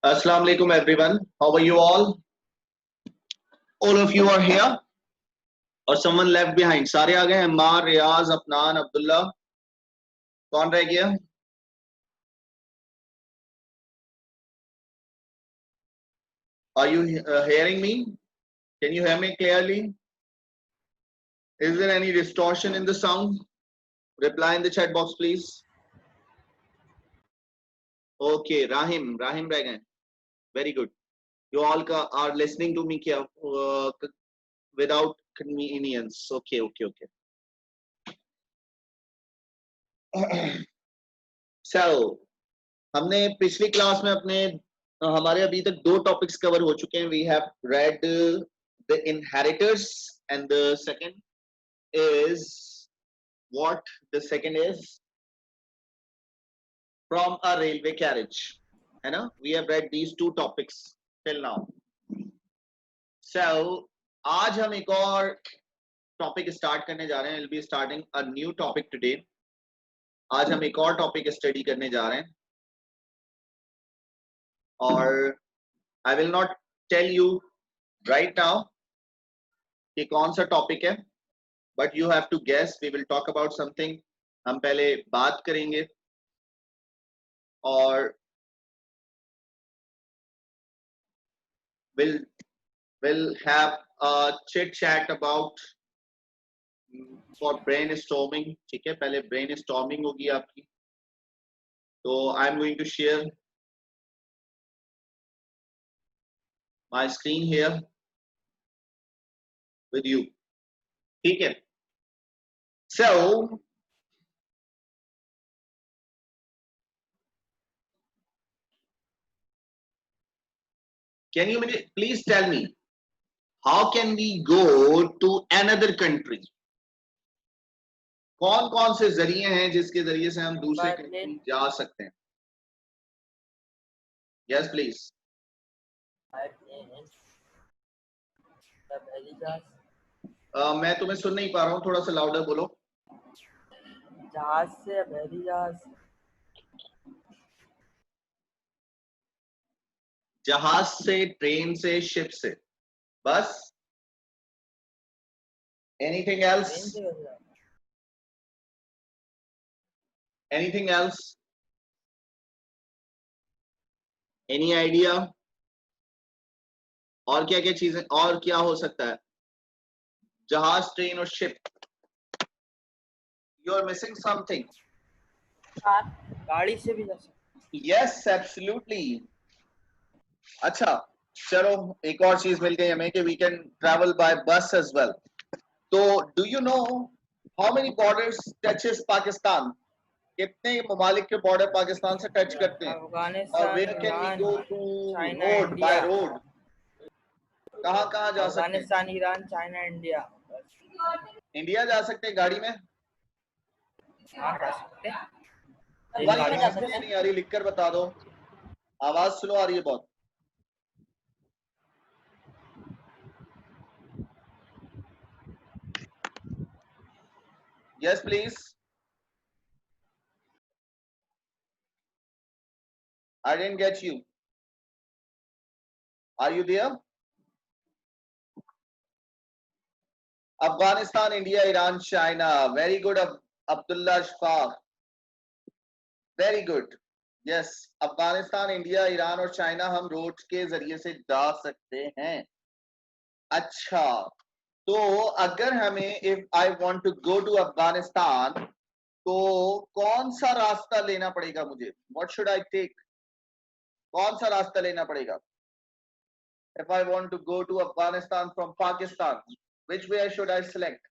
Assalamu alaikum everyone. How are you all? All of you are here or someone left behind? सारे आ गए हैं? मार, रियाज, अफनान, अब्दुल्ला, कौन रह गया? Are you hearing me? Can you hear me clearly? Is there any distortion in the sound? Reply in the chat box please. Okay, Rahim रह गए. Very good. You all are listening to me without convenience. Okay. So, हमने पिछली class में हमारे अभी तक 2 topics cover हो चुके हैं. We have read the inheritors and the second is what? The second is from a railway carriage. है ना? We have read these 2 topics till now. So, आज हम एक और टॉपिक स्टार्ट करने जा रहे हैं. We'll be starting a new topic today. आज हम एक और टॉपिक स्टडी करने जा रहे हैं और I will not tell you right now कि कौन सा टॉपिक है, but you have to guess. We will talk about something. हम पहले बात करेंगे और we'll have a chit chat about for brainstorming. ठीक है, पहले brainstorming होगी आपकी. तो I'm going to share my screen here with you. ठीक है. So can you please tell me how can we go to another country? कौन कौन से जरिए हैं जिसके जरिए से हम दूसरे कंट्री जा सकते हैं? Yes, please. मैं तुम्हें सुन नहीं पा रहा हूँ, थोड़ा सा लाउडर बोलो. जहाज से, बहरी जहाज. जहाज से, ट्रेन से, शिप से, बस. Anything else? Anything else? Any idea? और क्या क्या चीजें, और क्या हो सकता है? जहाज, ट्रेन और ship. You are missing something. गाड़ी से भी जा सकते. Yes, absolutely. अच्छा, चलो एक और चीज मिल गई हमें कि we can travel by bus as well. तो do you know how many borders touches Pakistan? कितने ममालिक के बॉर्डर पाकिस्तान से टच करते हैं? और where can we go to road by road? कहाँ जा सकते हैं? Afghanistan, Iran, China, India. India जा सकते हैं गाड़ी में? हाँ, जा सकते हैं. आवाज नहीं आ रही, लिखकर बता दो. आवाज स्लो आ रही है बहुत. Yes, please. I didn't get you. Are you there? Afghanistan, India, Iran, China. Very good, Abdullah Shafaq. Very good. Yes, Afghanistan, India, Iran और चाइना हम रोड के जरिए से जा सकते हैं. अच्छा, तो अगर हमें if I want to go to Afghanistan तो कौन सा रास्ता लेना पड़ेगा मुझे? What should I take? कौन सा रास्ता लेना पड़ेगा? If I want to go to Afghanistan from Pakistan, which way should I select?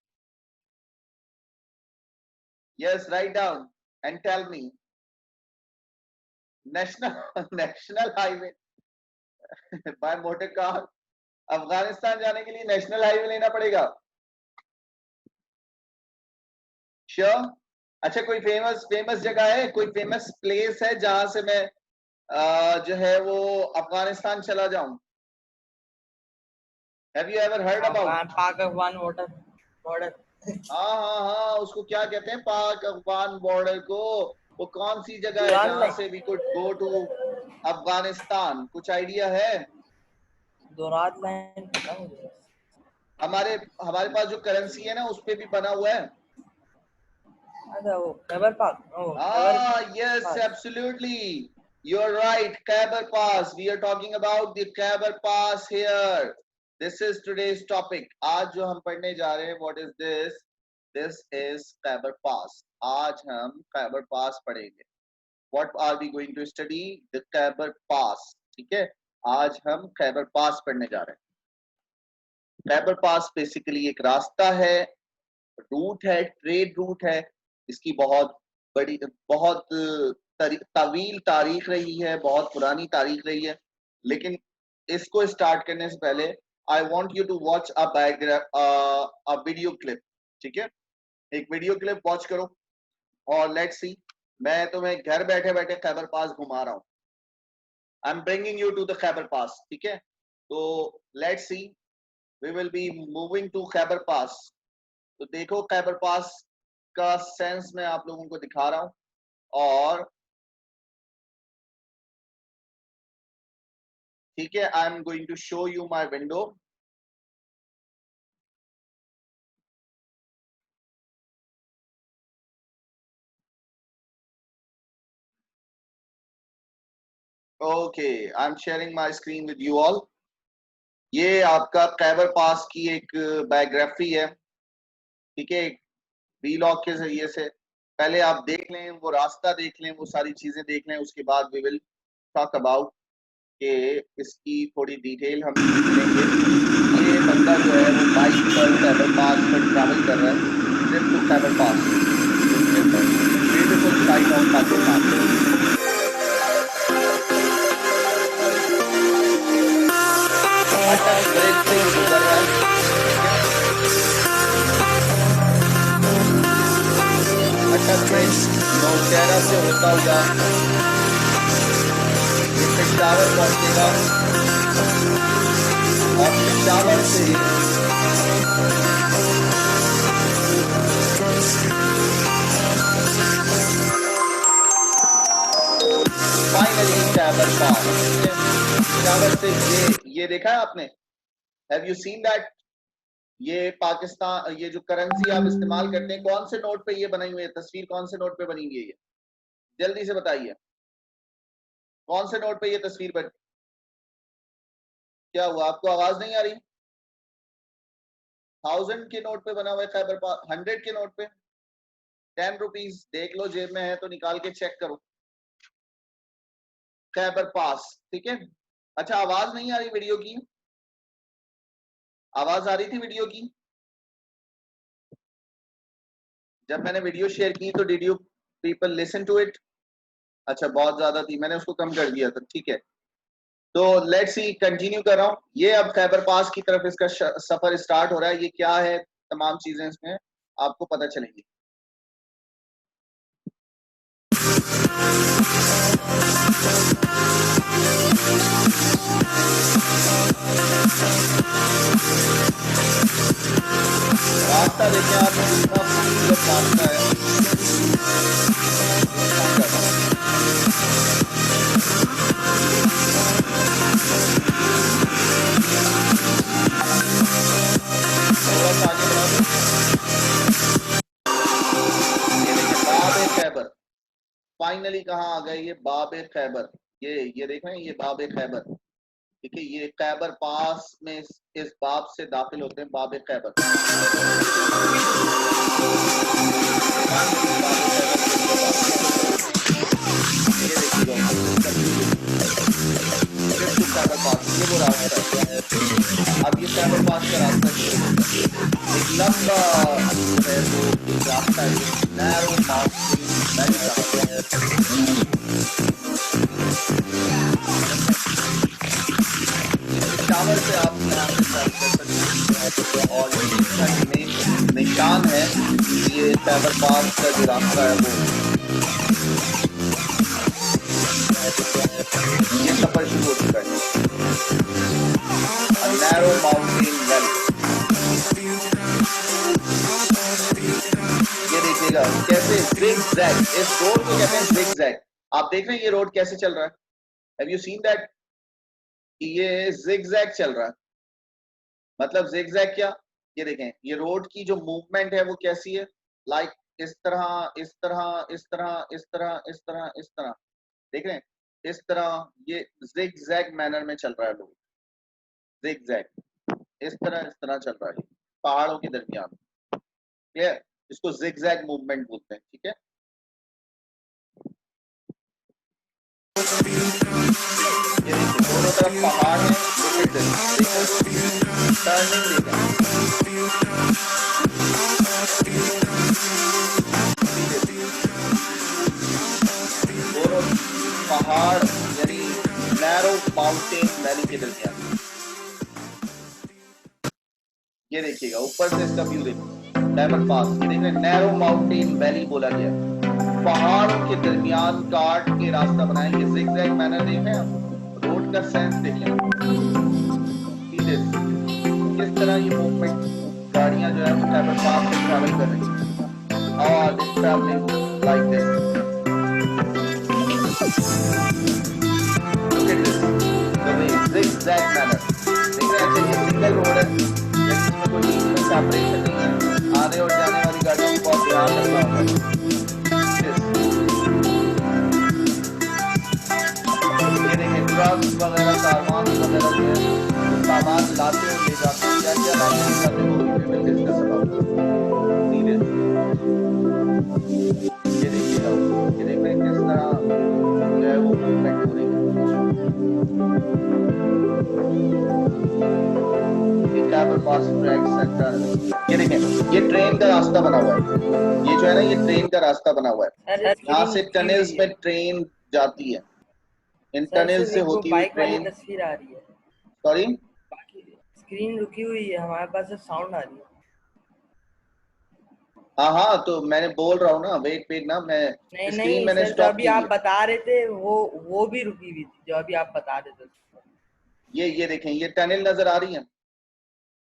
Yes, write down and tell me. National highway by motor car. Afghanistan जाने के लिए नेशनल हाईवे लेना पड़ेगा. श्योर? अच्छा, कोई फेमस जगह है, कोई फेमस प्लेस है जहां से मैं जो है वो अफगानिस्तान चला जाऊं? Have you ever heard about? पाक अफगान बॉर्डर। हाँ, उसको क्या कहते हैं, पाक अफगान बॉर्डर को? वो कौन सी जगह है दुरान जहां लाइन। से we could go to Afghanistan? कुछ आइडिया है? दुरान लाइन पता मुझे। हमारे हमारे पास जो करेंसी है ना उस पे भी बना हुआ है। अच्छा वो खैबर पाक, Khyber Yes, pass. absolutely. You're right. Khyber Pass. We are talking about the Khyber Pass here. This is today's topic. आज जो हम पढ़ने जा रहे हैं, what is this? This is Khyber Pass. आज हम Khyber Pass पढ़ेंगे. What are we going to study? The Khyber Pass. ठीक है? आज हम Khyber Pass पढ़ने जा रहे हैं. Khyber Pass बेसिकली एक रास्ता है, रूट है, ट्रेड रूट है. इसकी बहुत बड़ी, बहुत तवील तारीख रही है, बहुत पुरानी तारीख रही है. लेकिन इसको स्टार्ट करने से पहले I want you to watch a video clip. ठीक है, एक वीडियो क्लिप वॉच करो और लेट्स सी. मैं तुम्हें घर बैठे बैठे खैबर पास घुमा रहा हूँ. I am bringing you to the Khyber Pass. ठीक है, तो let's see. We will be moving to Khyber Pass. तो देखो, खैबर पास का सेंस मैं आप लोगों को दिखा रहा हूं. और ठीक है, I am going to show you my window. Okay, I am sharing my screen with you all. ये आपका खैबर पास की एक बायोग्राफी है. ठीक है, एक वीलॉग के जरिए से. पहले आप देख लें, वो रास्ता देख लें, वो सारी चीजें देख लें, उसके बाद वी विल टॉक अबाउट कि इसकी थोड़ी डिटेल हम लेंगे. ये बंदा जो है वो बाइक पर खैबर पास पर ट्रैवल कर रहा है, trip to Khyber pass. Beautiful site of Pakistan. Attock bridge से गुजर रहा है. अटक ब्रिज नौशहरा से होता हुआ पेशावर पहुंचेगा और पेशावर से फाइनली खैबर पास. पेशावर से ये देखा है आपने? Have you seen that? ये पाकिस्तान, ये जो करेंसी आप इस्तेमाल करते हैं, कौन से नोट पे ये बनाई हुई है तस्वीर? कौन से नोट पे बनी हुई है ये? जल्दी से बताइए, कौन से नोट पे ये तस्वीर बनी? क्या हुआ, आपको आवाज नहीं आ रही? 1000 के नोट पे बना हुआ है खैबर पास. 100 के नोट पे, 10 रुपीज. देख लो, जेब में है तो निकाल के चेक करो. खैबर पास. ठीक है. अच्छा, आवाज नहीं आ रही वीडियो की? आवाज आ रही थी वीडियो की जब मैंने वीडियो शेयर की? तो did you people listen to it? अच्छा, बहुत ज्यादा थी, मैंने उसको कम कर दिया था. ठीक है, तो लेट्स सी, कंटिन्यू कर रहा हूँ. ये अब खैबर पास की तरफ इसका सफर स्टार्ट हो रहा है. ये क्या है, तमाम चीजें इसमें आपको पता चलेंगी. रास्ता देखें आप, कितना खूबसूरत रास्ता है. थोड़ा सा आगे बढ़ा दो. ये देखिए, बाब खैबर. फाइनली कहाँ आ गए? ये बाब खैबर. ये देख रहे हैं, ये बाब खैबर. ठीक है, ये खैबर पास में इस बाब से दाखिल होते हैं, बाब खैबर. ये देखिएगा, खैबर पास, ये वो रास्ता है. अब ये खैबर पास का रास्ता एक लंबा है, वो रास्ता है, नैरो टावर से आप आराम से ट्रैवल कर सकते हैं. और इसका मेन निशान है, ये खैबर पास का जो रास्ता है वो ये सफर शुरू हो चुका है। नैरो माउंटेन वैली, ये देखिएगा कैसे zigzag, इस रोड को कहते हैं zigzag। आप देख रहे हैं ये रोड कैसे चल रहा है? Have you seen that? ये zigzag चल रहा है। मतलब zigzag क्या? ये देखें, ये रोड की जो मूवमेंट है वो कैसी है? लाइक इस तरह, इस तरह, इस तरह, इस तरह, इस तरह, इस तरह, देख रहे हैं? इस तरह ये zigzag मैनर में चल रहा है रोड, zigzag इस तरह चल रहा है पहाड़ों के दरमियान। क्लियर? इसको zigzag मूवमेंट बोलते हैं। ठीक है, ये देखिए दोनों तरफ पहाड़ है, टर्निंग देगा, दोनों पहाड़ यानी नैरो माउंटेन वैली के दरमियान। ये देखिएगा ऊपर से इसका व्यू देखिए, खैबर पास, ये देख रहे हैं नैरो माउंटेन वैली बोला गया, पहाड़ों के दरमियान काट के रास्ता बनाएंगे, zigzag मैनर देख रहे हैं आप, रोड का सेंस देखिए किस तरह ये मूवमेंट गाड़ियां जो है वो खैबर पास से ट्रैवल कर रही है और this travelling like this. Look at this the way zigzag manner, देख रहे हैं ये सिंगल रोड है, इसमें कोई बीच में सेपरेशन नहीं है, आने और जाने वाली गाड़ियों को बहुत ध्यान रखना होगा। ये देखिए ट्रक वगैरह, सामान वगैरह जो है तो सामान लाते और ले जाते हैं, क्या क्या लाते हैं जाते वो भी विल डिस्कस अबाउट। ये देखिएगा, ये देख रहे हैं किस तरह जो है वो मूवमेंट हो रही है। खैबर पास ट्रैक सेंटर, ये देखें ये ट्रेन का रास्ता बना हुआ है, ये जो है ना ये ट्रेन का रास्ता बना हुआ है, यहाँ से टनल्स में ट्रेन जाती है, इन टनल से होती हुई ट्रेन। तस्वीर आ रही है, सॉरी स्क्रीन रुकी हुई है, हमारे पास साउंड आ रही है। हाँ हाँ, तो मैंने बोल रहा हूँ ना, वेट वेट ना, मैं नहीं स्क्रीन नहीं मैंने सर, जो स्टॉप अभी की आप है। बता रहे थे वो भी रुकी हुई थी, जो अभी आप बता रहे थे। ये देखें ये टनल नजर आ रही है,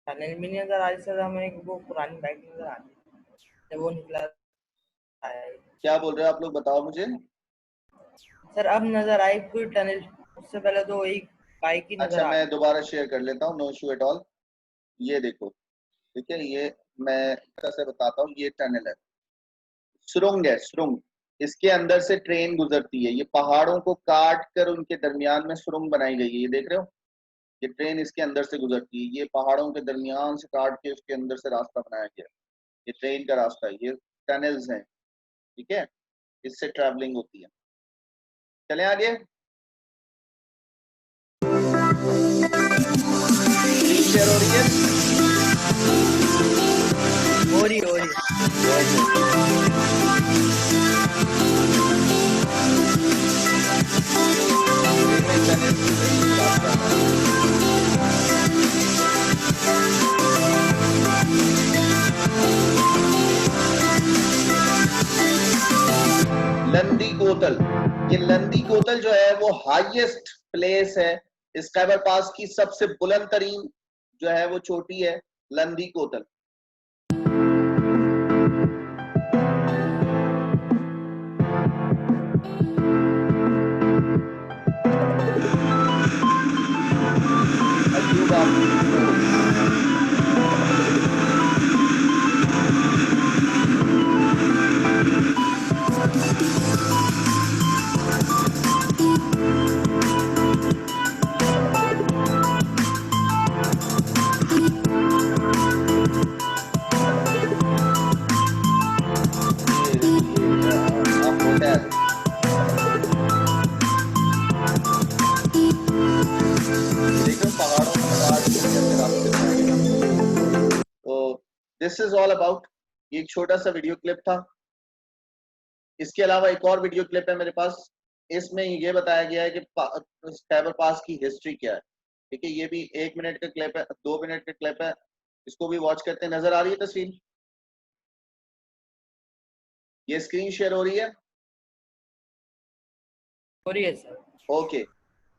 टनल भी नहीं नजर आ रही सर, हमें वो पुरानी बाइक नजर आ रही है जब वो निकला है। क्या बोल रहे हो आप लोग, बताओ मुझे। सर अब नजर आई कोई टनल, उससे पहले तो वही बाइक ही नजर अच्छा आ मैं रही। दोबारा शेयर कर लेता हूँ, नो इशू एट ऑल। ये देखो, ठीक है, ये मैं कैसे बताता हूँ, ये टनल है, सुरंग है, सुरंग, इसके अंदर से ट्रेन गुजरती है, ये पहाड़ों को काट कर उनके दरमियान में सुरंग बनाई गई है, ये देख रहे हो, ये ट्रेन इसके अंदर से गुजरती है, ये पहाड़ों के दरमियान से काट के उसके अंदर से रास्ता बनाया गया, ये ट्रेन का रास्ता है, ये टनल्स हैं। ठीक है, इससे ट्रैवलिंग होती है। चले आगे, स्क्रीन शेयर हो रही है, हो रही लंदी कोतल, ये लंदी कोतल जो है वो हाईएस्ट प्लेस है, इस खैबर पास की सबसे बुलंद तरीन जो है वो चोटी है Landi Kotal. Ayub this is all about, ये एक छोटा सा वीडियो क्लिप था। इसके अलावा एक और वीडियो क्लिप है मेरे पास, इसमें ये बताया गया है कि खैबर पास की हिस्ट्री क्या है। ठीक है, ये भी 1 मिनट का क्लिप है, 2 मिनट का क्लिप है, इसको भी वॉच करते हैं। नजर आ रही है तस्वीर? ये स्क्रीन शेयर हो रही है? हो रही है sir. Okay.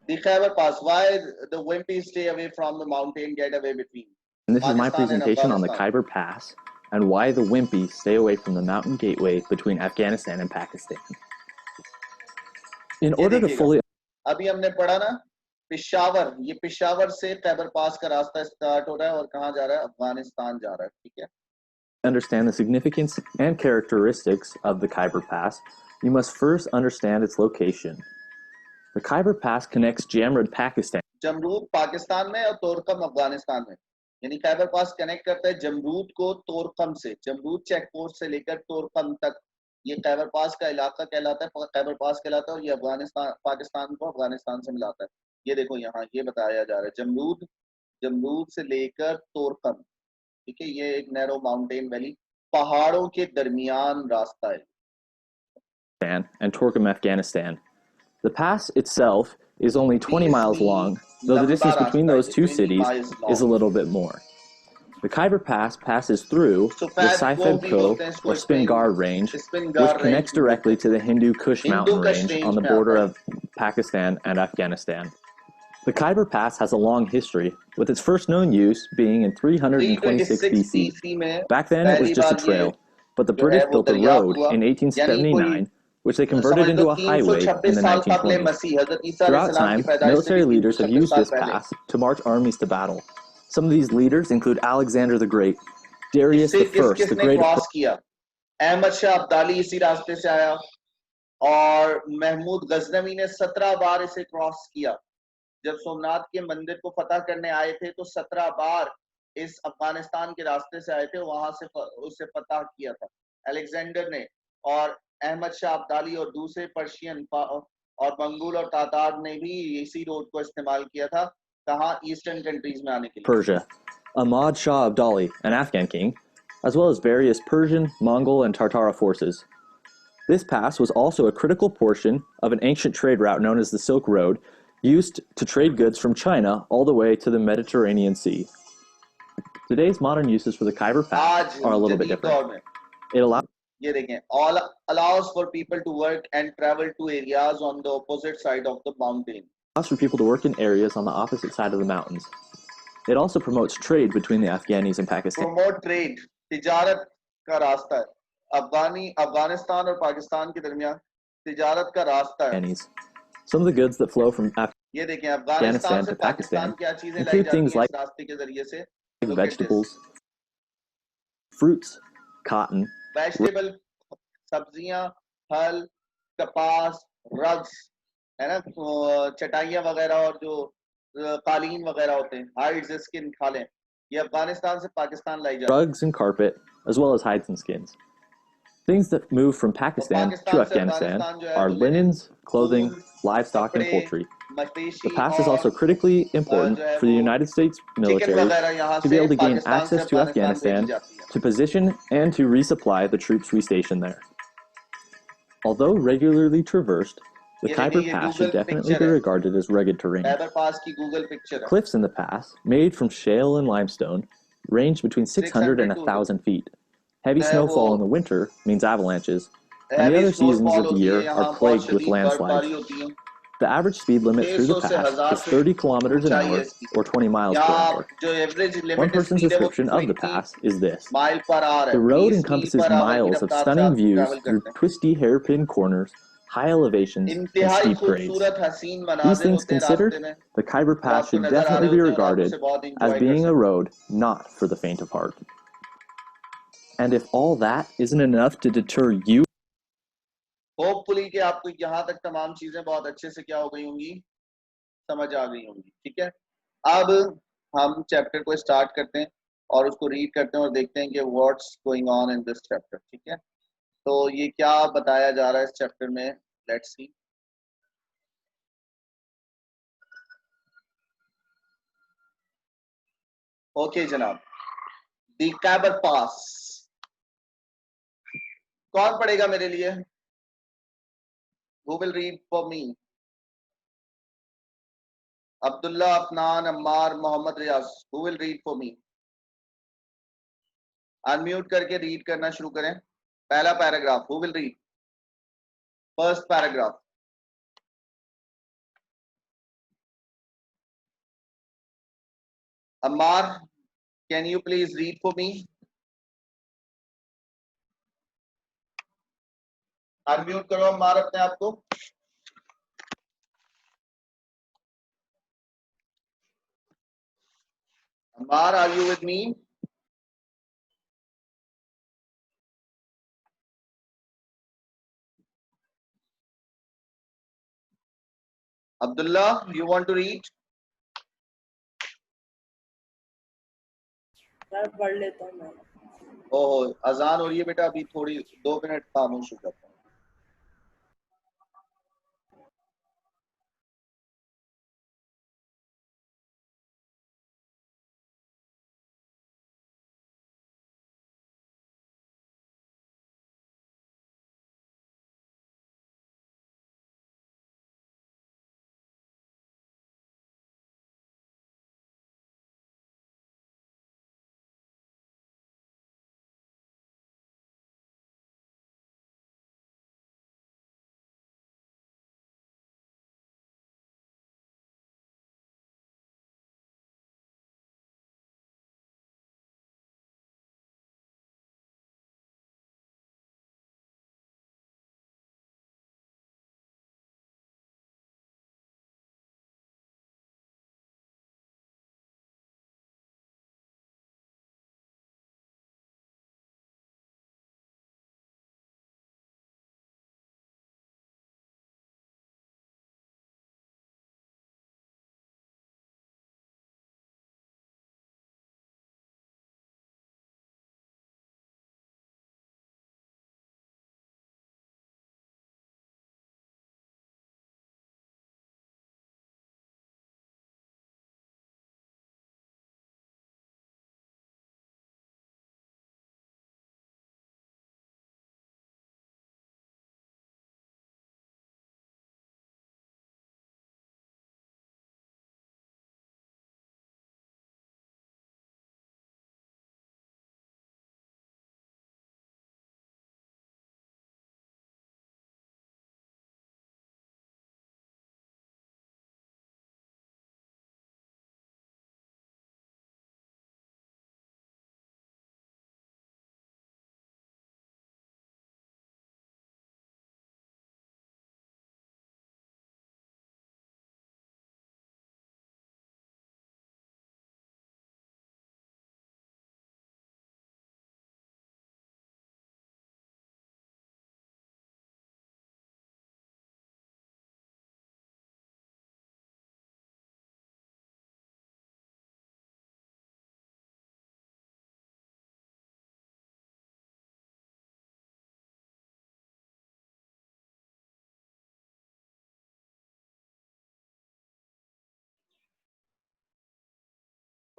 The Khyber Pass. Why the Wimpy stay away from the mountain, get away between And this is my Pakistan and presentation on the Afghanistan. Khyber Pass and why the Wimpy stay away from the mountain gateway between Afghanistan and Pakistan. In ये order to देखिएगा, fully अभी हमने पढ़ा ना पिशावर, ये पिशावर से खैबर पास का रास्ता स्टार्ट हो रहा है और कहाँ जा रहा है? अफगानिस्तान जा रहा है, ठीक है? understand the significance and characteristics of the Khyber Pass, you must first understand its location. The Khyber Pass connects Jamrud, Pakistan, Jamrud Pakistan में और तोरकम अफगानिस्तान में, यानी खैबर पास कनेक्ट करता है जमरूद को तोरकम से, जमरूद चेक पोस्ट से लेकर तोरकम तक ये खैबर पास का इलाका कहलाता है, खैबर पास कहलाता है, और ये अफगानिस्तान पाकिस्तान को अफगानिस्तान से मिलाता है। ये देखो यहाँ ये बताया जा रहा है जमरूद, जमरूद से लेकर तोरकम, ठीक है? ये एक नैरो माउंटेन वैली, पहाड़ों के दरमियान रास्ता है। and Torkham, Afghanistan. The pass itself is only 20 miles long, though the distance between those two cities is a little bit more. The Khyber Pass passes through the Saifed Cove or Spingar Range, which connects directly to the Hindu Kush mountain range on the border of Pakistan and Afghanistan. The Khyber Pass has a long history, with its first known use being in 326 BC. Back then, it was just a trail, but the British built a road in 1879, which they converted into a highway in the 1920s. Throughout time, military leaders have used this pass to march armies to battle. Some of these leaders include Alexander the Great, Darius I the Great. Ahmad Shah Abdali इसी रास्ते से आया और महमूद गजनवी ने 17 बार इसे cross किया। जब सोमनाथ के मंदिर को फतह करने आए थे तो 17 बार इस अफगानिस्तान के रास्ते से आए थे, वहां से उसे फतह किया था अलेक्जेंडर ने, और अहमद शाह अब्दाली और दूसरे पर्शियन और मंगोल और तातार ने भी इसी रोड को इस्तेमाल किया था, कहाँ? ईस्टर्न कंट्रीज में आने के लिए। Persia, Ahmad Shah Abdali, an Afghan king, as well as various Persian, Mongol, and Tartara forces. This pass was also a critical portion of an ancient trade route known as the Silk Road, used to trade goods from China all the way to the Mediterranean Sea. Today's modern uses for the Khyber Pass are a little bit different. It allows for people to work and travel to areas on the opposite side of the mountain. Allows for people to work in areas on the opposite side of the mountains. It also promotes trade between the Afghanis and Pakistan. Promote trade, तिजारत का रास्ता है। अफगानिस्तान और पाकिस्तान के दरमियान तिजारत का रास्ता है। Some of the goods that flow from ये देखें अफगानिस्तान से पाकिस्तान क्या चीजें लाई जाती हैं इस रास्ते के जरिए से? Vegetables, fruits, cotton, vegetable, सब्जियां, फल, कपास, rugs, है ना, चटाइयां वगैरह और जो कालीन वगैरह होते हैं, hides, skin खा लें, ये अफगानिस्तान से पाकिस्तान लाई जाती हैं। Rugs and carpet, as well as hides and skins. Things that move from Pakistan to Afghanistan are linens, clothing, livestock, and poultry. The pass is also critically important for the United States military to be able to gain access to Afghanistan, to position and to resupply the troops we station there. Although regularly traversed, the Khyber Pass should definitely be regarded as rugged terrain. Cliffs in the pass, made from shale and limestone, range between 600 and 1,000 feet. Heavy snowfall in the winter means avalanches, and the other seasons of the year are plagued with landslides. The average speed limit through the pass is 30 kilometers an hour or 20 miles per hour. One person's description of the pass is this: the road encompasses miles of stunning views through twisty hairpin corners, high elevations, and steep grades. These things considered, the Khyber Pass should definitely be regarded as being a road not for the faint of heart. And if all that isn't enough to deter you, hopefully कि आपको यहाँ तक तमाम चीजें बहुत अच्छे से क्या हो गई होंगी, समझ आ गई होंगी, ठीक है? अब हम चैप्टर को स्टार्ट करते हैं और उसको रीड करते हैं और देखते हैं कि what's going on in this chapter, ठीक है? तो ये क्या बताया जा रहा है इस चैप्टर में, लेट्स सी। ओके जनाब, द खैबर पास कौन पढ़ेगा मेरे लिए? Who will read for me? Abdullah, Afnan, Ammar, Mohammad Riyaz. Who will read for me? Unmute करके read करना शुरू करें। पहला paragraph, who will read first paragraph? Ammar, can you please read for me? Unmute करो अम्मार अपने आप को. Ammar, are you with me? Abdullah, you want to read? Sir पढ़ लेता हूँ मैं. ओह, अजान हो रही है बेटा, अभी थोड़ी 2 मिनट खामोश हो जाता हूँ.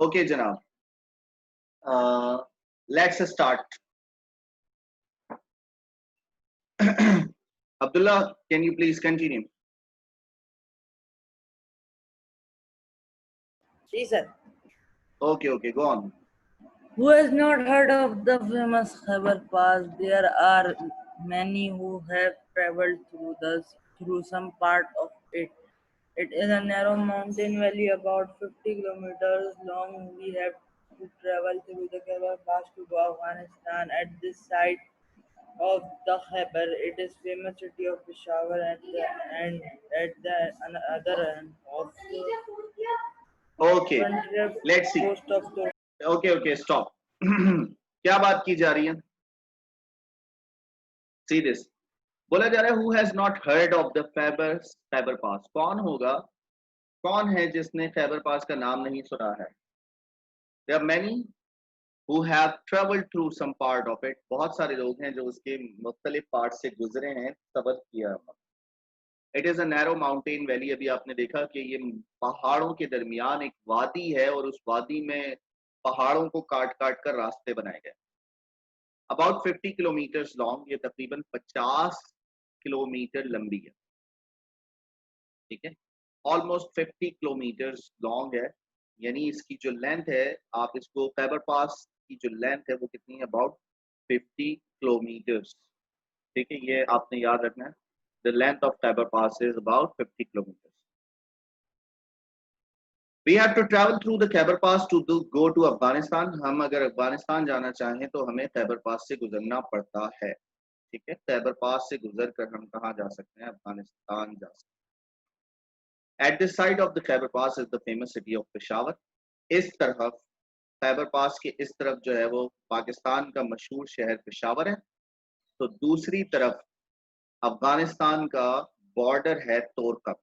Okay, Janab. Let's start. Abdullah, can you please continue? जी sir. Okay, go on. Who has not heard of the famous Khyber Pass? There are many who have traveled through some part of it. It is a narrow mountain valley about 50 kilometers long. We have to travel through the Khyber Pass to Afghanistan. At this site of the Khyber, it is famous city of Peshawar and at the other end of the Okay, country let's see. coast of the Okay, stop. क्या बात की जा रही है? See this. बोला जा रहा है who has not heard of the Khyber Pass? कौन है जिसने खैबर पास का नाम नहीं सुना है? There are many who have traveled through some part of it. बहुत सारे लोग हैं जो उसके मुख्तलिफ पार्ट से गुजरे हैं, सफर किया. It is a narrow mountain valley. अभी आपने देखा कि ये पहाड़ों के दरमियान एक वादी है और उस वादी में पहाड़ों को काट काट कर रास्ते बनाए गए. About 50 kilometers long, ये तकरीबन 50 किलोमीटर लंबी है. ठीक है, ऑलमोस्ट 50 किलोमीटर्स लॉन्ग है. यानी इसकी जो लेंथ है, आप इसको खैबर पास की जो लेंथ है वो कितनी है? About 50 kilometers. ठीक है, ये आपने याद रखना है. The length of Khyber Pass is about 50 kilometers. We have to travel through the Khyber Pass to go to Afghanistan. हम अगर अफगानिस्तान जाना चाहें तो हमें खैबर पास से गुजरना पड़ता है. ठीक है, खैबर पास से गुजर कर हम कहाँ जा सकते हैं? अफगानिस्तान जा सकते हैं. At the side of the Khyber Pass is the famous city of Peshawar. इस तरफ खैबर पास के इस तरफ जो है वो पाकिस्तान का मशहूर शहर पेशावर है. तो दूसरी तरफ अफगानिस्तान का बॉर्डर है तोरकम.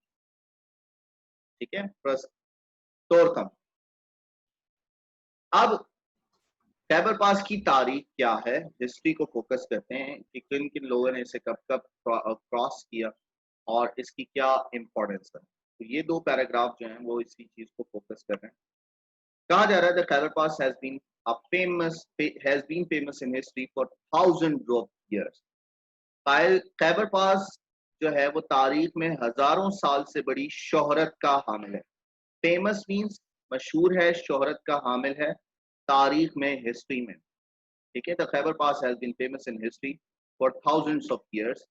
ठीक है, तोरकम. अब खैबर पास की तारीख क्या है, हिस्ट्री को फोकस करते हैं कि किन किन लोगों ने इसे कब कब क्रॉस किया और इसकी क्या इंपॉर्टेंस है. तो ये दो पैराग्राफ जो हैं वो इसी चीज को फोकस कर रहे हैं. कहा जा रहा है खैबर पास has been famous in history for thousands of years. Khyber पास जो है वो तारीख में हजारों साल से बड़ी शोहरत का हामिल है. फेमस मीन्स मशहूर है, शोहरत का हामिल है तारीख में, हिस्ट्री में. ठीक है, the Khyber pass has been famous in history for thousands of years.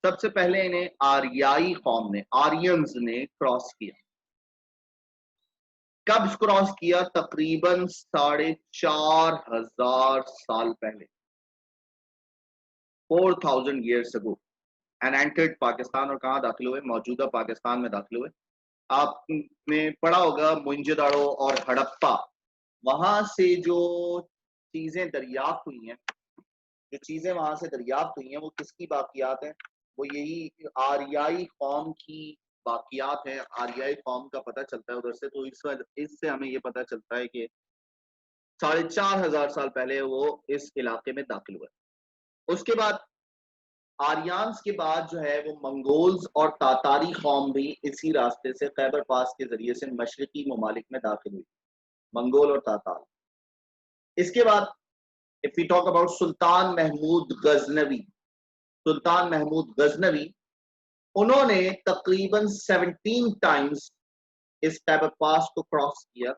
सबसे पहले इन्हें आर्याई कौम ने, आर्यंस ने क्रॉस किया. कब क्रॉस किया? तकरीबन 4500 साल पहले, 4000 years ago, and entered Pakistan. और कहाँ दाखिल हुए? मौजूदा पाकिस्तान में दाखिल हुए. आपने पढ़ा होगा मोइंजोदारो और हड़प्पा, वहां से जो चीजें दरियाफ्त हुई हैं, जो चीजें वहां से दरियाफ्त हुई हैं वो किसकी बाकियात हैं? वो यही आर्याई कौम की बाकियात हैं. आर्याई कौम का पता चलता है उधर से. तो इससे हमें ये पता चलता है कि 4500 साल पहले वो इस इलाके में दाखिल हुए. उसके बाद आर्यंस के बाद जो है वो मंगोल्स और तातारी कौम भी इसी रास्ते से खैबर पास के जरिए से मशरकी ममालिक में दाखिल हुई, मंगोल और तातार. इसके बाद इफ वी टॉक अबाउट सुल्तान महमूद गजनवी, सुल्तान महमूद गजनवी, उन्होंने तकरीबन 17 टाइम्स इस खैबर पास को क्रॉस किया.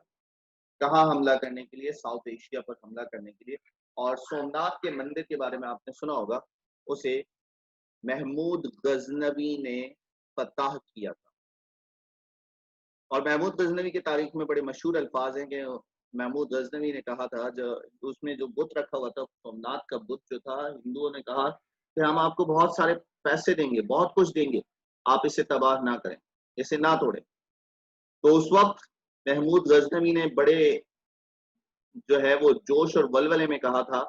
कहाँ हमला करने के लिए? साउथ एशिया पर हमला करने के लिए. और सोमनाथ के मंदिर के बारे में आपने सुना होगा, उसे महमूद गजनवी ने फतह किया था. और महमूद गजनवी की तारीख में बड़े मशहूर अल्फाज हैं कि महमूद गजनवी ने कहा था, जो उसमें जो बुत रखा हुआ था, सोमनाथ का बुत जो था, हिंदुओं ने कहा कि हम आपको बहुत सारे पैसे देंगे, बहुत कुछ देंगे, आप इसे तबाह ना करें, इसे ना तोड़ें. तो उस वक्त महमूद गजनवी ने बड़े जो है वो जोश और वलवले में कहा था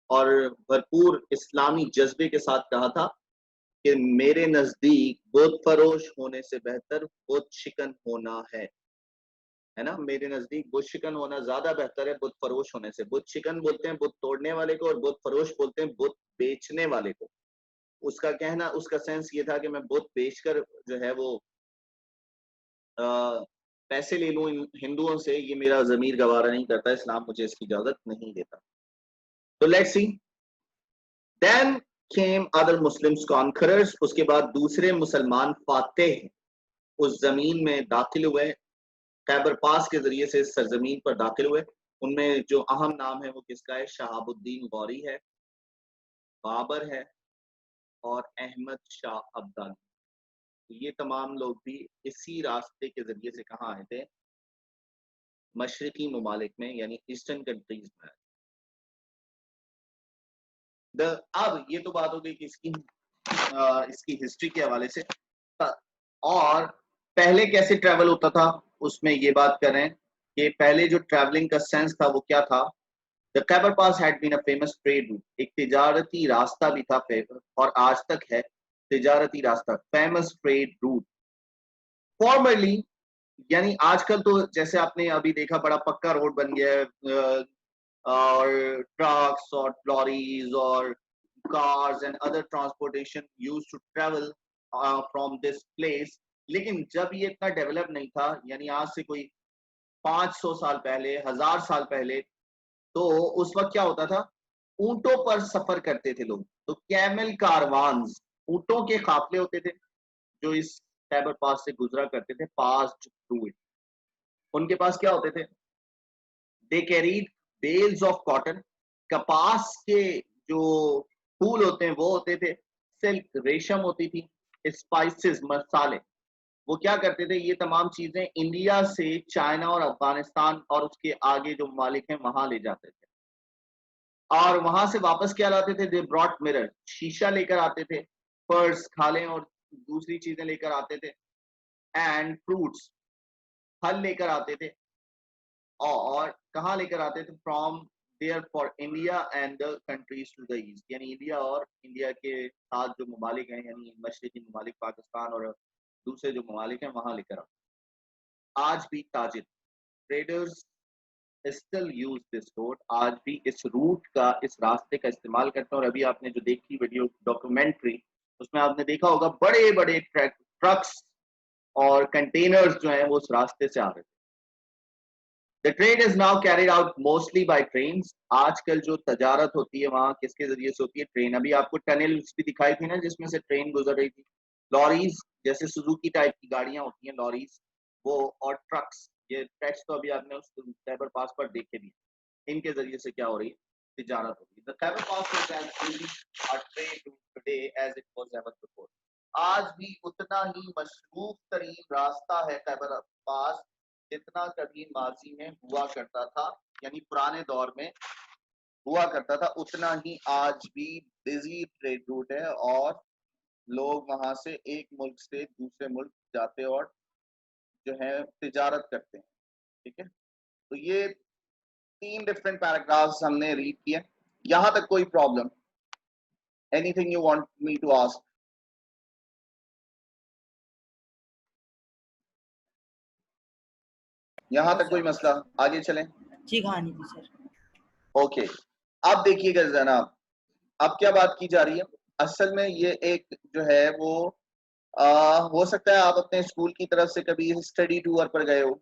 और भरपूर इस्लामी जज्बे के साथ कहा था कि मेरे नजदीक बुत फरोश होने से बेहतर बुत शिकन होना है ना. मेरे नजदीक बुत शिकन होना ज्यादा बेहतर है बुत फरोश होने से. बुत शिकन बोलते हैं बुत तोड़ने वाले को, और बुत फरोश बोलते हैं बुत बेचने वाले को. उसका कहना, उसका सेंस ये था कि मैं बुत बेचकर जो है वो पैसे ले लूं हिंदुओं से, ये मेरा जमीर गवारा नहीं करता, इस्लाम मुझे इसकी इजाजत नहीं देता. तो let's see. Then came other Muslims conquerors. उसके बाद दूसरे मुसलमान फातेह उस जमीन में दाखिल हुए, खैबर पास के जरिए से इस सरजमीन पर दाखिल हुए. उनमें जो अहम नाम है वो किसका है? शहाबुद्दीन गौरी है, बाबर है और अहमद शाह अब्दाली. ये तमाम लोग भी इसी रास्ते के जरिए से कहाँ आए थे? मशरकी ममालिक में, यानी ईस्टर्न कंट्रीज में. अब ये तो बात हो गई कि इसकी हिस्ट्री के हवाले से. और पहले कैसे ट्रैवल होता था उसमें ये बात कर रहे हैं कि पहले जो ट्रैवलिंग का सेंस था वो क्या था? The Khyber pass had been a famous trade route. एक तिजारती रास्ता भी था और आज तक है तिजारती रास्ता, फेमस ट्रेड रूट. फॉर्मरली, यानी आजकल तो जैसे आपने अभी देखा बड़ा पक्का रोड बन गया है और ट्रक्स और लॉरीज और cars and other transportation used to travel from this place. लेकिन जब ये इतना डेवलप नहीं था, यानी आज से कोई 500 साल पहले, 1000 साल पहले, तो उस वक्त क्या होता था? ऊंटों पर सफर करते थे लोग. तो कैमल कारवान्स, ऊंटों के काफले होते थे जो इस खैबर पास से गुजरा करते थे, पास्ड थ्रू इट. उनके पास क्या होते थे? They carried bales of cotton, कपास के जो फूल होते हैं वो होते थे, सिल्क रेशम होती थी, स्पाइसेस मसाले, वो क्या करते थे, ये तमाम चीजें इंडिया से चाइना और अफगानिस्तान और उसके आगे जो ममालिक हैं वहां ले जाते थे, और वहां से वापस क्या लाते थे, दे ब्रॉट मिरर, शीशा लेकर आते थे, पर्स, खालें और दूसरी चीजें लेकर आते थे, एंड फ्रूट्स, फल लेकर आते थे, और कहाँ लेकर आते थे, from there for India and the countries to the east, यानी इंडिया और इंडिया के साथ जो ममालिक हैं, यानी मशरकी ममालिक पाकिस्तान और दूसरे जो ममालिक हैं वहां लेकर आते। आज भी ताजिर, traders still use this road, आज भी इस रूट का, इस रास्ते का इस्तेमाल करते हैं। और अभी आपने जो देखी वीडियो डॉक्यूमेंट्री, उसमें आपने देखा होगा बड़े बड़े ट्रक्स और कंटेनर्स जो हैं वो उस रास्ते से आ रहे थे। The trade is now carried out mostly by trains. आजकल जो तजारत होती है वहाँ किसके जरिए से होती है, ट्रेन। अभी आपको टनल्स भी दिखाई थी ना जिसमें से ट्रेन गुजर रही थी, लॉरीज जैसे सुजुकी टाइप की गाड़ियां होती हैं लॉरीज, वो, और ट्रक्स, ये ट्रक्स तो अभी आपने उस खैबर पास पर देखे भी, इनके जरिए से क्या हो रही है, तिजारत हो रही है। The Khyber Pass is as busy a trade route today as it was ever before. आज भी उतना ही मशरूफ तरीन रास्ता है खैबर पास जितना कभी माजी में हुआ करता था, यानी पुराने दौर में हुआ करता था, उतना ही आज भी बिजी ट्रेड रूट है, और लोग वहां से एक मुल्क से दूसरे मुल्क जाते और जो है तिजारत करते हैं। ठीक है, तो ये 3 डिफरेंट पैराग्राफ्स हमने रीड किए। यहां तक कोई problem, anything you want me to ask? यहां तक कोई मसला? आगे चलें? जी कहानी थी सर। ओके, अब देखिएगा जनाब, अब क्या बात की जा रही है, असल में ये एक जो है वो हो सकता है आप अपने स्कूल की तरफ से कभी स्टडी टूर पर गए हो,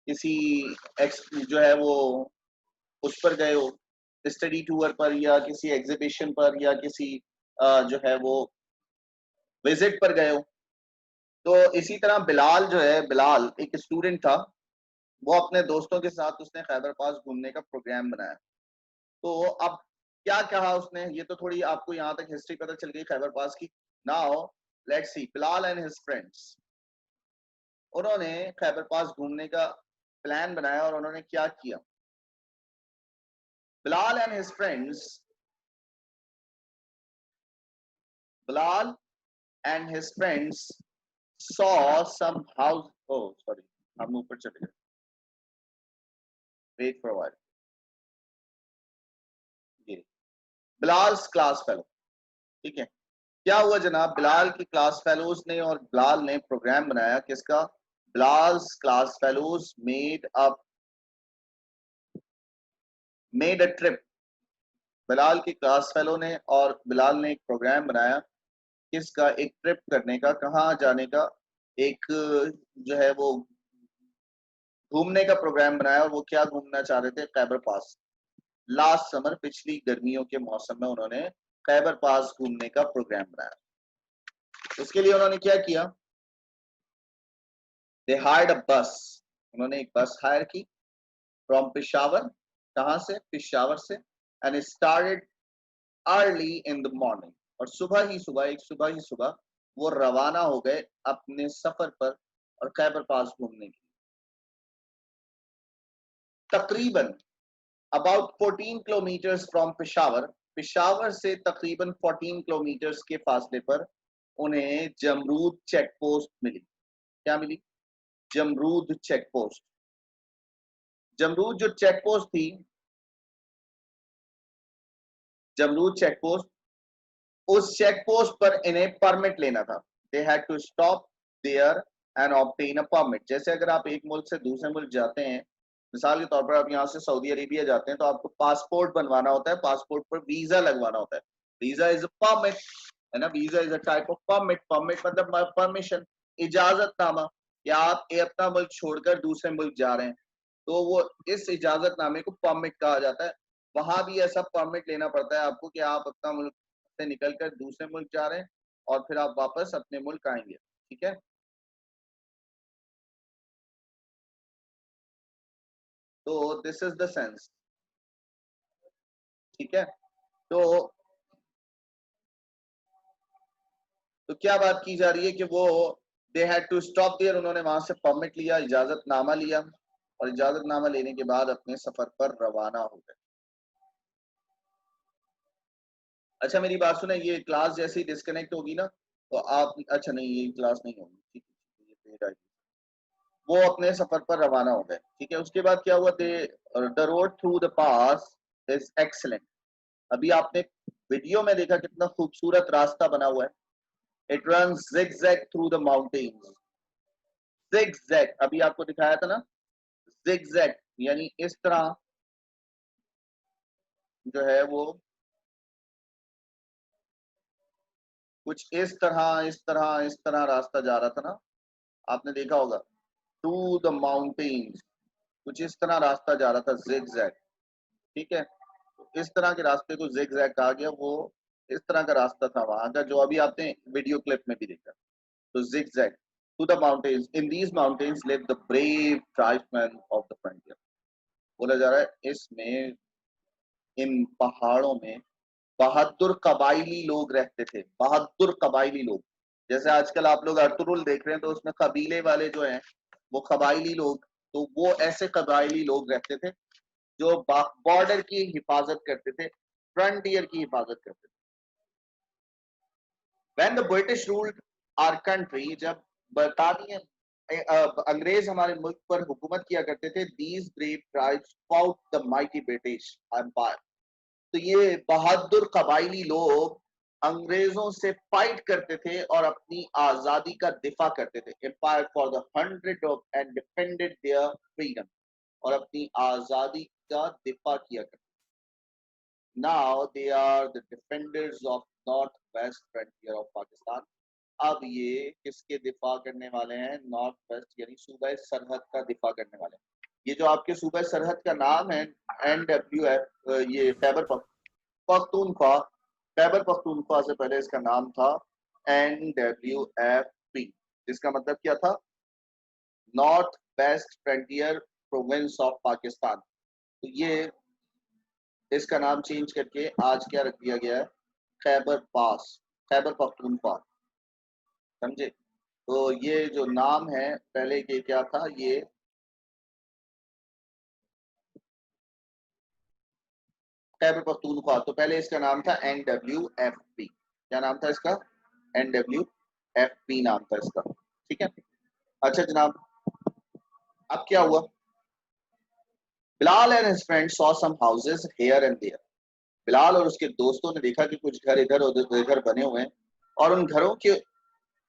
किसी जो है वो उस पर गए हो, स्टडी टूर पर, या किसी एग्जीबिशन पर, या किसी जो है वो विजिट पर गए हो। तो इसी तरह बिलाल जो है, बिलाल एक स्टूडेंट था, वो अपने दोस्तों के साथ उसने खैबर पास घूमने का प्रोग्राम बनाया। तो अब क्या कहा उसने, ये तो थोड़ी आपको यहाँ तक हिस्ट्री पता चल गई खैबर पास की। Now let's see, Bilal and his friends, उन्होंने खैबर पास घूमने का प्लान बनाया, और उन्होंने क्या किया, Bilal and his friends, Bilal and his friends saw some house, oh sorry, हम ऊपर चले गए, वेट फॉर अ व्हाइल। ये बिलाल्स क्लास फेलो, ठीक है, क्या हुआ जनाब, बिलाल की क्लास फेलोज ने और बिलाल ने प्रोग्राम बनाया किसका, Bilal's class fellows made a trip, Bilal की क्लास फेलो ने और बिलाल ने एक प्रोग्राम बनाया किसका, एक ट्रिप करने का, कहाँ जाने का, एक जो है वो घूमने का प्रोग्राम बनाया, और वो क्या घूमना चाह रहे थे, खैबर पास। लास्ट समर, पिछली गर्मियों के मौसम में उन्होंने खैबर पास घूमने का प्रोग्राम बनाया। उसके लिए उन्होंने क्या किया, दे हायर्ड अ बस, उन्होंने एक बस हायर की, फ्रॉम पेशावर, कहां से, पेशावर से, and started early in the morning, और सुबह ही सुबह वो रवाना हो गए अपने सफर पर और खैबर पास घूमने के लिए। तकरीबन about 14 kilometres from Peshawar, Peshawar से तकरीबन 14 किलोमीटर्स के फासले पर उन्हें जमरूद चेक पोस्ट मिली। क्या मिली, जमरूद चेक पोस्ट। जमरूद जो चेक पोस्ट थी, जमरूद चेक पोस्ट, उस चेक पोस्ट पर इन्हें परमिट लेना था। They had to stop there and obtain a permit. जैसे अगर आप एक मुल्क से दूसरे मुल्क जाते हैं, मिसाल के तौर पर आप यहाँ से सऊदी अरेबिया जाते हैं, तो आपको पासपोर्ट बनवाना होता है, पासपोर्ट पर वीजा लगवाना होता है। वीजा इज अ परमिट, है ना, visa is a type of permit. Permit मतलब परमिशन, इजाजतनामा, या आप अपना मुल्क छोड़कर दूसरे मुल्क जा रहे हैं, तो वो इस इजाजतनामे को परमिट कहा जाता है। वहां भी ऐसा परमिट लेना पड़ता है आपको कि आप अपना मुल्क से निकलकर दूसरे मुल्क जा रहे हैं और फिर आप वापस अपने मुल्क आएंगे। ठीक है, तो दिस इज द सेंस। ठीक है, तो क्या बात की जा रही है कि वो they had to stop there, उन्होंने वहां से परमिट लिया, इजाजतनामा लिया, और इजाजतनामा लेने के बाद अपने सफर पर रवाना हो गए। अच्छा मेरी बात सुने, ये क्लास जैसे ही डिस्कनेक्ट होगी ना तो आप, अच्छा नहीं ये क्लास नहीं होगी, ठीक है, वो अपने सफर पर रवाना हो गए। ठीक है, उसके बाद क्या हुआ, the road through the pass is excellent. अभी आपने वीडियो में देखा कितना खूबसूरत रास्ता बना हुआ है। It runs zigzag through the mountains. zigzag अभी आपको दिखाया था ना, zigzag यानी इस तरह जो है वो कुछ इस तरह रास्ता जा रहा था ना, आपने देखा होगा, थ्रू द माउंटेन्स, कुछ इस तरह रास्ता जा रहा था, zigzag। ठीक है, तो इस तरह के रास्ते को zigzag कहा गया, वो इस तरह का रास्ता था वहां का, जो अभी आपने वीडियो क्लिप में भी देखा। तो zigzag to the mountains, in these mountains live the brave tribesmen of the frontier। बोला जा रहा है इसमें, इन पहाड़ों में बहादुर कबाइली लोग रहते थे, बहादुर कबाइली लोग। जैसे आजकल आप लोग अर्तुरुल देख रहे हैं, तो उसमें कबीले वाले जो हैं वो कबाइली लोग, तो वो ऐसे कबाइली लोग रहते थे जो बॉर्डर की हिफाजत करते थे, फ्रंटियर की हिफाजत करते थे। When the British ruled our country, जब बरतानिया अंग्रेज हमारे मुल्क पर हुकूमत किया करते थे, these brave tribes fought the mighty British Empire। तो ये बहादुर कबाइली लोग अंग्रेजों से फाइट करते थे और अपनी आजादी का दिफा करते थे। Empire for the 100 of and defended their freedom, और अपनी आजादी का दिफा किया करते। Now they are the defenders of north west frontier of Pakistan. अब ये किसके दिफा करने वाले हैं, नॉर्थ वेस्ट यानी सूबा सरहद का दिफा करने वाले हैं। ये जो आपके सूबा सरहद का नाम है NWF, ये खैबर पख्तूनख्वा, खैबर पख्तूनख्वा से पहले इसका नाम था NWFP, जिसका मतलब क्या था, north west frontier province of Pakistan. तो ये इसका नाम चेंज करके आज क्या रख दिया गया है, खैबर पास, खैबर पख्तूनख्वा। समझे? तो ये जो नाम है पहले के क्या था, ये खैबर पख्तूनख्वा, तो पहले इसका नाम था NWFP। क्या नाम था इसका, NWFP नाम था इसका। ठीक है, अच्छा जनाब, अब क्या हुआ, Bilal and his friends saw some houses here and there. Bilal और उसके दोस्तों ने देखा कि कुछ घर इधर उधर बने हुए हैं, और उन घरों के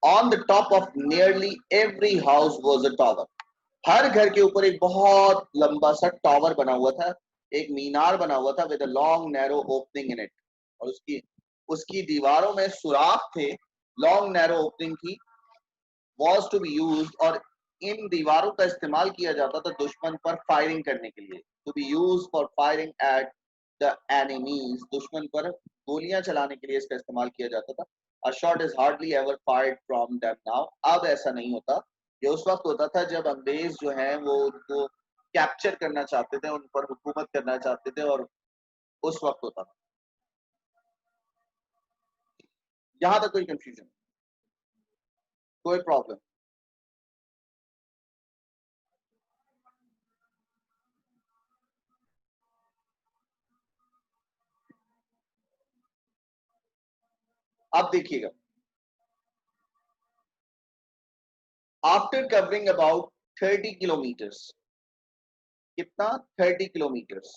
on the top of nearly every house was a tower. हर घर के ऊपर एक बहुत लंबा सा टावर बना हुआ था, एक मीनार बना हुआ था, with a long narrow opening in it, और उसकी दीवारों में सुराख थे, लॉन्ग नैरो ओपनिंग की, वाज टू बी यूज्ड, और इन दीवारों का इस्तेमाल किया जाता था दुश्मन पर फायरिंग करने के लिए, to be used for firing at the enemies, दुश्मन पर गोलियां चलाने के लिए इसका इस्तेमाल किया जाता था। A shot is hardly ever fired from them now। अब ऐसा नहीं होता, ये उस वक्त होता था जब अंग्रेज जो हैं वो उनको कैप्चर करना चाहते थे, उन पर हुकूमत करना चाहते थे, और उस वक्त होता था। यहां तक कोई कंफ्यूजन, कोई प्रॉब्लम? अब देखिएगा, आफ्टर कवरिंग अबाउट 30 किलोमीटर्स, कितना, 30 kilometres,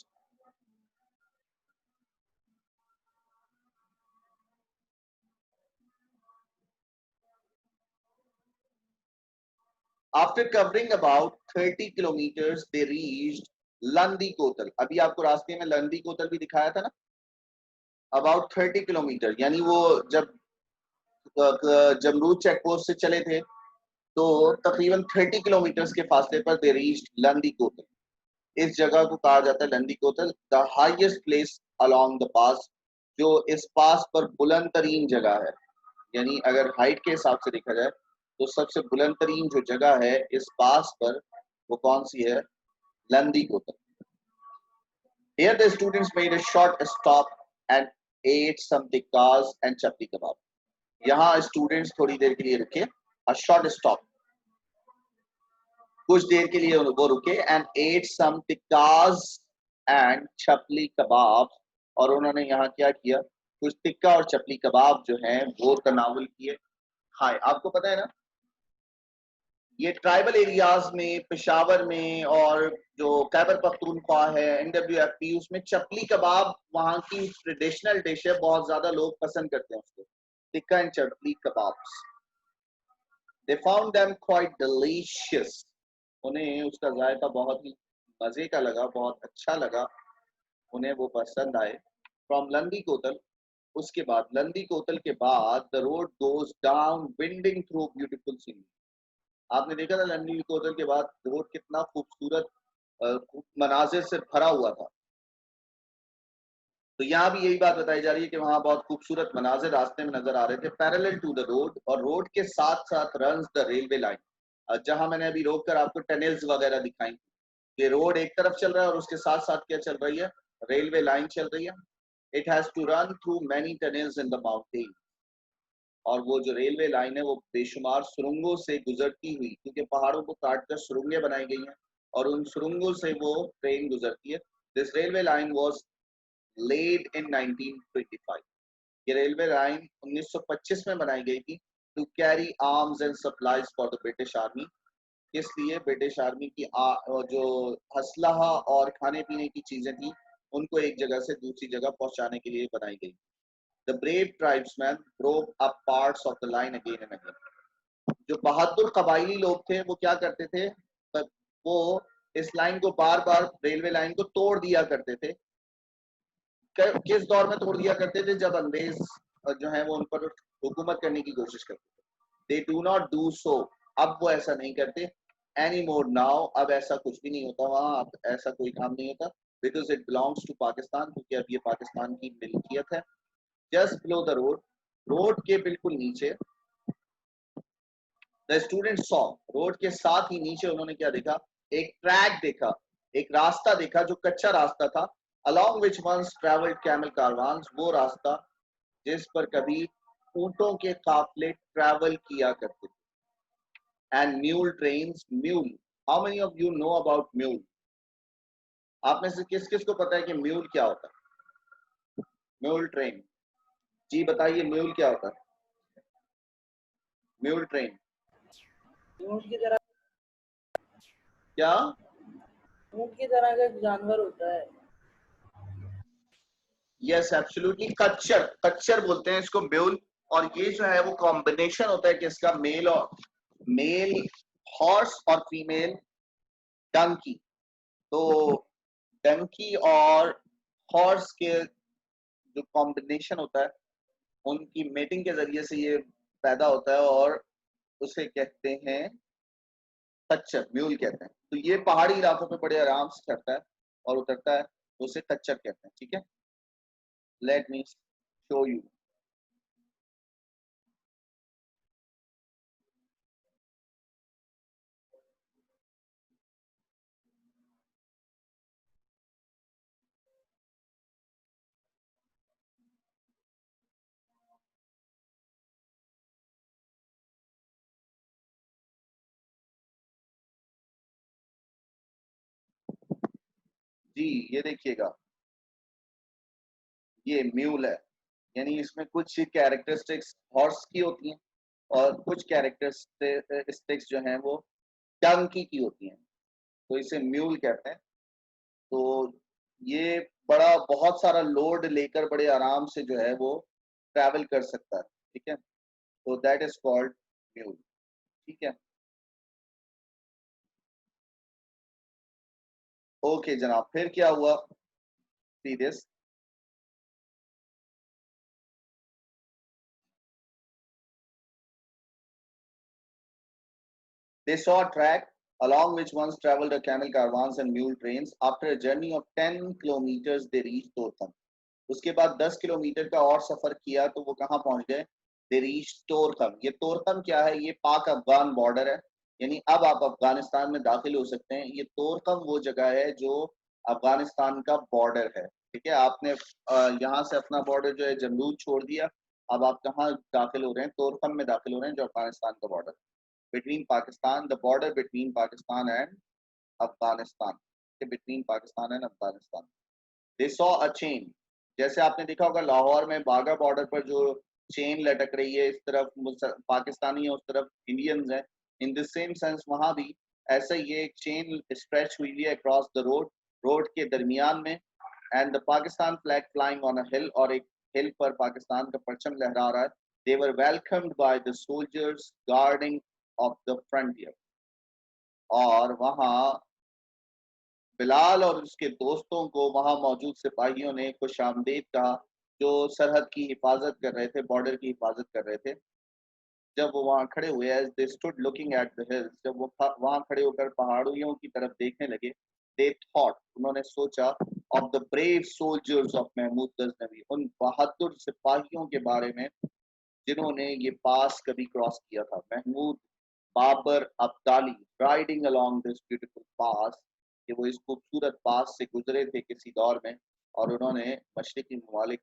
after covering about 30 kilometres they reached Landi Kotal. अभी आपको रास्ते में लंदी कोतल भी दिखाया था ना, अबाउट 30 किलोमीटर, यानी वो जब जमरूद चेक पोस्ट से चले थे तो तकरीबन 30 किलोमीटर के फासले पर दे रीच्ड लंदी कोतल। इस जगह को कहा जाता है Landi Kotal, the highest place along the pass, जो इस पास पर बुलंद तरीन जगह है। यानी अगर हाइट के हिसाब से देखा जाए तो सबसे बुलंद तरीन जो जगह है इस पास पर, वो कौन सी है, Landi कोतल। Here the students made a short stop and ate some tikkas and chapli kebab. यहाँ स्टूडेंट्स थोड़ी देर के लिए रुके, a short stop, कुछ देर के लिए वो रुके and ate some tikkas and chapli kebab, और उन्होंने यहाँ क्या किया, कुछ टिक्का और चपली कबाब जो हैं वो तनावुल किए, खाए। आपको पता है ना, ये ट्राइबल एरियाज में, पेशावर में और जो खैबर पख्तूनख्वा है, NWFP, उसमें चपली कबाब वहाँ की ट्रेडिशनल डिश है, बहुत ज्यादा लोग पसंद करते हैं उसको, tikka and chapli kebabs. They found them quite delicious. उन्हें उसका जायका बहुत ही मजे का लगा, बहुत अच्छा लगा, उन्हें वो पसंद आए। From लंदी कोतल, उसके बाद लंदी कोतल के बाद the road goes down winding through beautiful scenery. आपने देखा था लंदी कोतल के बाद रोड कितना खूबसूरत मनाजिर से भरा हुआ था। तो यहाँ भी यही बात बताई जा रही है कि वहां बहुत खूबसूरत मनाजिर रास्ते में नजर आ रहे थे। पैरेलल टू द रोड, और रोड के साथ साथ रन्स द रेलवे लाइन। जहां मैंने अभी रोक कर आपको टनल्स वगैरह दिखाई, ये रोड एक तरफ चल रहा है और उसके साथ साथ क्या चल रही है, रेलवे लाइन चल रही है। It has to run through many tunnels in the mountain, और वो जो रेलवे लाइन है वो बेशुमार सुरंगों से गुजरती हुई, क्योंकि पहाड़ों को काटकर सुरंगें बनाई गई हैं और उन सुरंगों से वो ट्रेन गुजरती है। This railway line was laid in 1925। ये रेलवे लाइन 1925 में बनाई गई थी to carry arms and supplies for the British army. इसलिए ब्रिटिश आर्मी की जो असलहा और खाने पीने की चीजें थी उनको एक जगह से दूसरी जगह पहुंचाने के लिए बनाई गई। The brave tribesmen broke up parts of the line again and again. जो बहादुर कबाइली लोग थे वो क्या करते थे, वो इस लाइन को बार बार, रेलवे लाइन को तोड़ दिया करते थे। किस दौर में तोड़ दिया करते थे, जब अंग्रेज जो है वो उन पर हुकूमत करने की कोशिश करते थे। They do not do so. अब वो ऐसा नहीं करते anymore now. अब ऐसा कुछ भी नहीं होता वहां, अब ऐसा कोई काम नहीं होता, because it belongs to Pakistan, क्योंकि अब ये पाकिस्तान की मिल्कियत है। Just below the road, road के बिल्कुल नीचे, the student saw, रोड के साथ ही नीचे उन्होंने क्या देखा, एक ट्रैक देखा, एक रास्ता देखा जो कच्चा रास्ता था, along which once traveled camel caravans, वो रास्ता जिस पर कभी ऊंटों के काफिले ट्रैवल किया करते थे, and mule trains. Mule, how many of you know about mule? आप में से किस किस को पता है कि म्यूल क्या होता है? म्यूल ट्रेन, जी बताइए, म्यूल क्या होता है? म्यूल ट्रेन ऊंट की तरह, क्या? ऊंट की तरह का जानवर होता है। यस, एब्सोल्युटली, कच्चर, कच्चर बोलते हैं इसको, म्यूल। और ये जो है वो कॉम्बिनेशन होता है किसका, मेल हॉर्स और फीमेल डंकी। तो डंकी और हॉर्स के जो कॉम्बिनेशन होता है उनकी मेटिंग के जरिए से ये पैदा होता है और उसे कहते हैं कच्चर, म्यूल कहते हैं। तो ये पहाड़ी इलाकों पे बड़े आराम से चढ़ता है और उतरता है, तो उसे कच्चर कहते हैं। ठीक है, लेट मी शो यू। जी ये देखिएगा, ये म्यूल है, यानी इसमें कुछ कैरेक्टरिस्टिक्स हॉर्स की होती हैं और कुछ कैरेक्टरिस्टिक्स जो हैं वो डंकी की होती हैं, तो इसे म्यूल कहते हैं। तो ये बड़ा बहुत सारा लोड लेकर बड़े आराम से जो है वो ट्रैवल कर सकता है। ठीक है, तो दैट इज कॉल्ड म्यूल। ठीक है, ओके जनाब, फिर क्या हुआ, see this. They saw a track along which once traveled a camel caravans and mule trains. After a journey of 10 kilometers, they reached Torkham. उसके बाद 10 किलोमीटर का और सफर किया तो वो कहाँ पहुंच गए, They reached तोरखम। ये तोरखम क्या है, ये पाक अफगान बॉर्डर है, यानी अब आप अफगानिस्तान में दाखिल हो सकते हैं। ये तोरखम वो जगह है जो अफगानिस्तान का बॉर्डर है। ठीक है, आपने यहाँ से अपना बॉर्डर जो है जमरूद छोड़ दिया, अब आप कहाँ दाखिल हो रहे हैं, तोरखम में दाखिल हो रहे हैं, जो अफगानिस्तान का border, between Pakistan, the border between Pakistan and Afghanistan, between Pakistan and Afghanistan. They saw a chain, जैसे आपने देखा होगा लाहौर में बागा बॉर्डर पर जो चेन लटक रही है, इस तरफ पाकिस्तानी है, उस तरफ इंडियंस हैं, इन द सेम सेंस वहां भी ऐसा ये एक चेन स्ट्रेच हुई है अक्रॉस द रोड के दरमियान में, and the Pakistan flag flying on a hill, और एक हिल पर पाकिस्तान का परचम लहरा रहा है। They were welcomed by the soldiers guarding of the frontier, और वहां बिलाल और उसके दोस्तों को वहां मौजूद सिपाहियों ने खुशामदीद कहा, जो सरहद की हिफाजत कर रहे थे, बॉर्डर की हिफाजत कर रहे थे। जब वो वहां खड़े हुए, as they stood looking at the hills, जब वो वहां खड़े होकर पहाड़ियों की तरफ देखने लगे, they thought, उन्होंने सोचा, of the brave soldiers of Mahmood Ghaznavi, उन बहादुर सिपाहियों के बारे में जिन्होंने ये पास कभी क्रॉस किया था। Mahmud Babur Abdali riding along this beautiful pass, कि वो इस खूबसूरत पास से गुजरे थे किसी दौर में, और उन्होंने मशरिकी ममालिक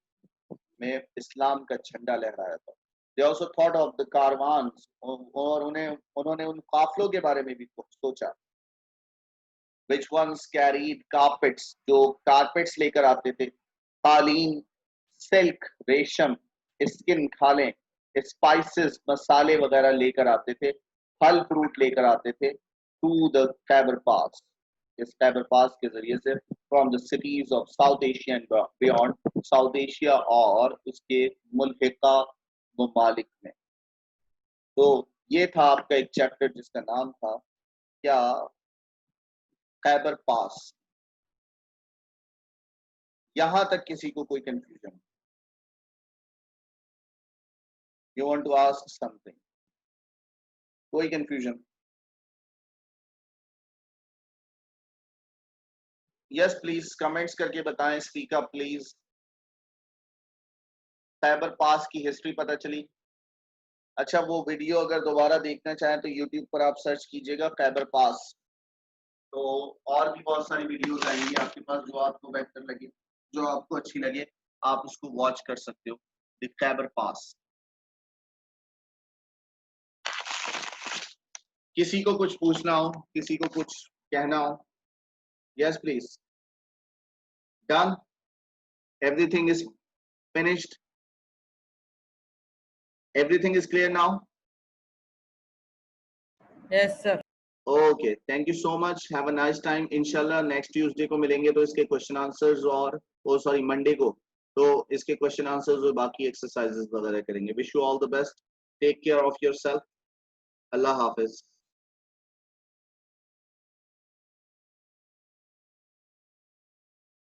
में इस्लाम का झंडा लहराया था। They also thought of the caravans, और उन्होंने उन काफिलों के बारे में भी सोचा, which ones carried carpets, जो कारपेट्स लेकर आते थे, कालीन, सिल्क, रेशम, स्किन, खालें, स्पाइसेस, मसाले वगैरह लेकर आते थे, फल फ्रूट लेकर आते थे, टू द खैबर पास, इस खैबर पास के जरिए से, from the cities of south Asia and beyond, south Asia और उसके मुल्हिका ममालिक में। तो ये था आपका एक चैप्टर जिसका नाम था क्या, खैबर पास। यहां तक किसी को कोई confusion? You want to ask something? कोई कंफ्यूजन? यस प्लीज कमेंट्स करके बताएं, speak up please. Khyber pass की हिस्ट्री पता चली? अच्छा, वो वीडियो अगर दोबारा देखना चाहें तो यूट्यूब पर आप सर्च कीजिएगा खैबर पास, तो और भी बहुत सारी वीडियोस आएंगी आपके पास, जो आपको बेहतर लगे, जो आपको अच्छी लगे, आप उसको वॉच कर सकते हो। द खैबर पास। किसी को कुछ पूछना हो, किसी को कुछ कहना हो? Yes please. Done? Everything is finished? Everything is clear now? Yes, sir. Okay, thank you so much, have a nice time. इंशाल्लाह नेक्स्ट ट्यूसडे को मिलेंगे तो इसके क्वेश्चन आंसर्स, और सॉरी मंडे को तो इसके क्वेश्चन आंसर्स और बाकी एक्सरसाइजेस वगैरह करेंगे। Wish you all the best, take care of yourself, अल्लाह हाफिज।